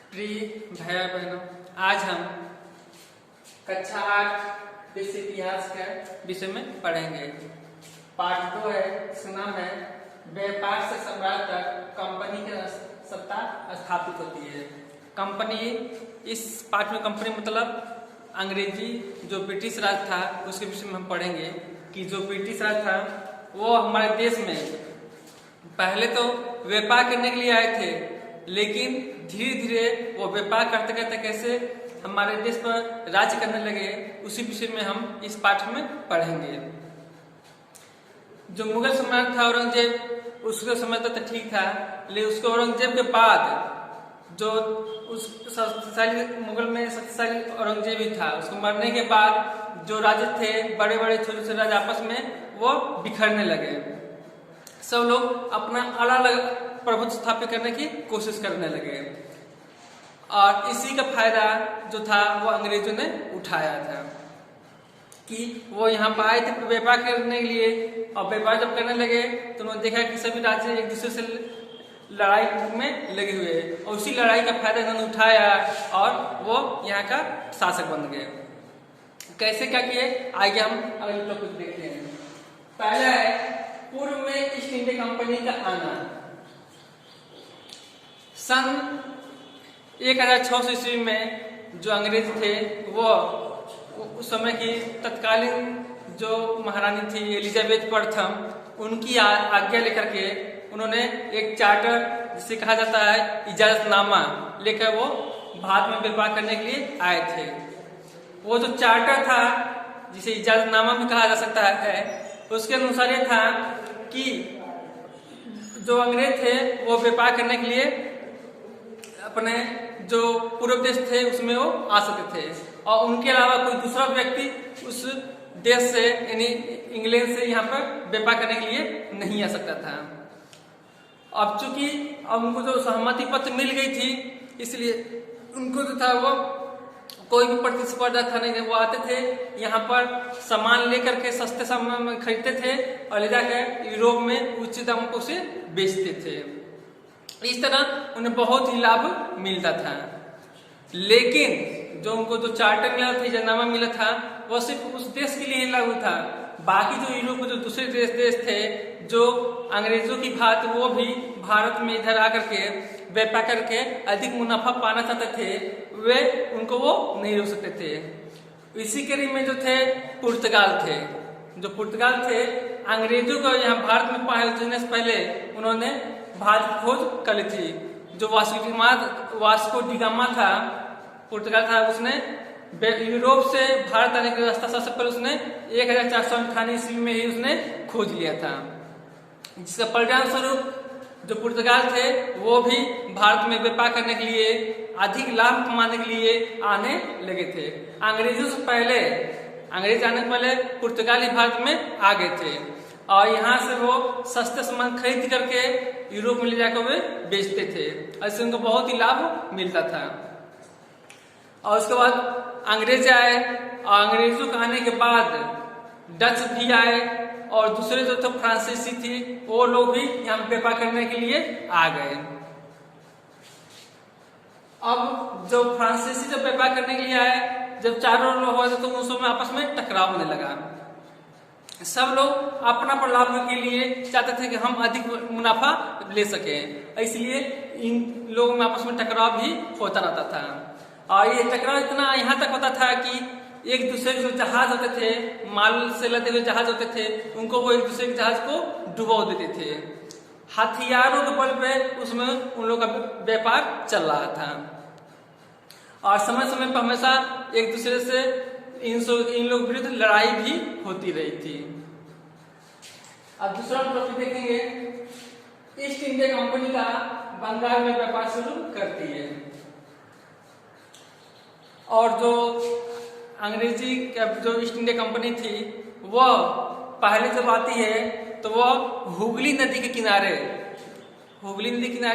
प्रिय भैया बहनों, आज हम कक्षा 8 विश्व इतिहास के विषय में पढ़ेंगे। पाठ 2 है, इसका नाम है व्यापार से सम्राट तक कंपनी की सत्ता स्थापित होती है। कंपनी, इस पाठ में कंपनी मतलब अंग्रेजी जो ब्रिटिश राज था उसके विषय में हम पढ़ेंगे कि जो ब्रिटिश राज था वो हमारे देश में पहले तो व्यापार करने के लिए आए थे, लेकिन धीरे धीरे वो व्यापार करते करते कैसे हमारे देश पर राज्य करने लगे, उसी विषय में हम इस पाठ में पढ़ेंगे। जो मुगल सम्राट था औरंगजेब, उसके समय तो ठीक था, लेकिन उसके औरंगजेब के बाद जो उस शक्तिशाली मुगल में शक्तिशाली औरंगजेब ही था, उसको मरने के बाद जो राजे थे, बड़े बड़े छोटे छोटे राजा आपस में वो बिखरने लगे। सब लोग अपना अलग अलग प्रभुत्व स्थापित करने की कोशिश करने लगे और इसी का फायदा जो था वो अंग्रेजों ने उठाया था कि वो यहाँ पर आए थे व्यापार करने के लिए, और व्यापार जब करने लगे तो उन्होंने देखा कि सभी राज्य एक दूसरे से लड़ाई में लगे हुए और उसी लड़ाई का फायदा इन्होंने उठाया और वो यहाँ का शासक बन गए। कैसे क्या किए, आगे हम अगले टॉपिक देखते हैं। पहला है पूर्व में ईस्ट इंडिया कंपनी का आना। सन 1600 ईस्वी में जो अंग्रेज थे वो उस समय की तत्कालीन जो महारानी थी एलिजाबेथ प्रथम, उनकी आज्ञा लेकर के उन्होंने एक चार्टर जिसे कहा जाता है इजाजतनामा लेकर वो भारत में व्यापार करने के लिए आए थे। वो जो चार्टर था जिसे इजाजतनामा भी कहा जा सकता है, उसके अनुसार ये था कि जो अंग्रेज थे वो व्यापार करने के लिए अपने जो पूर्व देश थे उसमें वो आ सकते थे और उनके अलावा कोई दूसरा व्यक्ति उस देश से यानी इंग्लैंड से यहाँ पर व्यापार करने के लिए नहीं आ सकता था। अब चूंकि अब उनको जो सहमति पत्र मिल गई थी, इसलिए उनको जो था वो कोई भी प्रतिस्पर्धा था नहीं, वो आते थे यहाँ पर सामान लेकर के सस्ते सामान में खरीदते थे और ले जाकर यूरोप में उच्च दामों को उसे बेचते थे। इस तरह उन्हें बहुत ही लाभ मिलता था। लेकिन जो उनको जो चार्टर मिला था, इजाजतनामा मिला था, वो सिर्फ उस देश के लिए लागू था। बाकी जो यूरोप में जो दूसरे देश थे जो अंग्रेजों की भांति वो भी भारत में इधर आकर के व्यापार करके अधिक मुनाफा पाना चाहते थे, वे उनको वो नहीं रोक सकते थे। इसी कड़ी में जो थे पुर्तगाल थे। जो पुर्तगाल थे अंग्रेजों को यहाँ भारत में पहुंचने से पहले उन्होंने भारत की खोज कर ली थी। जो वास्को डिगामा था, पुर्तगाल था, उसने यूरोप से भारत आने का रास्ता सबसे पहले उसने 1498 ईस्वी में ही उसने खोज लिया था, जिसका परिणाम स्वरूप जो पुर्तगाल थे वो भी भारत में व्यापार करने के लिए अधिक लाभ कमाने के लिए आने लगे थे। अंग्रेजों से पहले, अंग्रेज आने से पहले पुर्तगाली भारत में आ गए थे और यहाँ से वो सस्ते सामान खरीद करके यूरोप में ले जाकर वे बेचते थे। ऐसे उनको बहुत ही लाभ मिलता था। और उसके बाद अंग्रेज आए और अंग्रेजों के आने के बाद डच भी आए और दूसरे जो तो फ्रांसीसी थी वो लोग भी यहाँ व्यापार करने के लिए आ गए। अब जो फ्रांसीसी जब व्यापार करने के लिए आए, जब चारों लोग हुए तो उस समय आपस में टकराव होने लगा। सब लोग अपना पर लाभ के लिए चाहते थे कि हम अधिक मुनाफा ले सके, इसलिए इन लोगों में आपस में टकराव भी होता रहता था। और ये टकराव इतना यहाँ तक होता था कि एक दूसरे के जो जहाज होते थे, माल से लदे हुए जहाज होते थे, उनको वो एक दूसरे के जहाज को डुबा देते थे। हथियारों के बल पे उसमें उन लोगों का व्यापार चल रहा था और समय समय पर हमेशा एक दूसरे से इन लोग विरुद्ध लड़ाई भी होती रही थी। अब दूसरा टॉपिक देखेंगे, ईस्ट इंडिया कंपनी का बंगाल में व्यापार शुरू करती है। और जो अंग्रेजी जो ईस्ट इंडिया कंपनी थी वह पहले जब आती है तो वह हुगली नदी के किनारे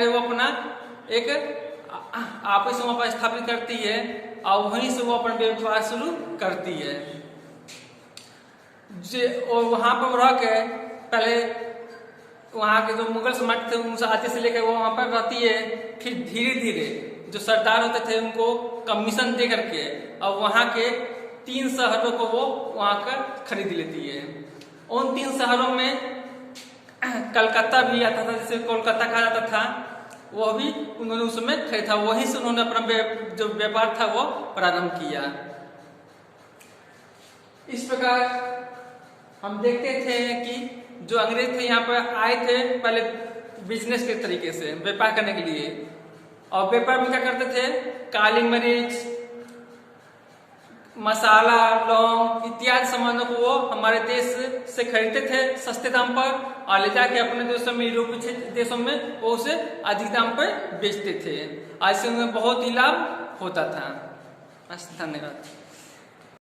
वो अपना एक ऑफिस वहां पर स्थापित करती है और वहीं से वो अपना व्यापार शुरू करती है। और वहां पर रह के पहले वहाँ के जो मुगल सम्राट थे उनसे आते से लेकर वो वहां पर रहती है। फिर धीरे धीरे जो सरदार होते थे उनको कमीशन दे करके अब वहाँ के 3 शहरों को वो वहाँ का खरीद लेती है। उन 3 शहरों में कलकत्ता भी आता था, जिसे कोलकाता कहा जाता था, वो भी उन्होंने उस समय खरीदा। वहीं से उन्होंने अपना जो व्यापार था वो प्रारंभ किया। इस प्रकार हम देखते थे कि जो अंग्रेज थे यहाँ पर आए थे पहले बिजनेस के तरीके से व्यापार करने के लिए, और व्यापार में क्या करते थे, काली मिर्च, मसाला, लौंग इत्यादि सामानों को वो हमारे देश से खरीदते थे सस्ते दाम पर और ले जाके अपने देशों में, यूरोपीय देशों में वो उसे अधिक दाम पर बेचते थे। ऐसे उन्हें बहुत ही लाभ होता था। धन्यवाद।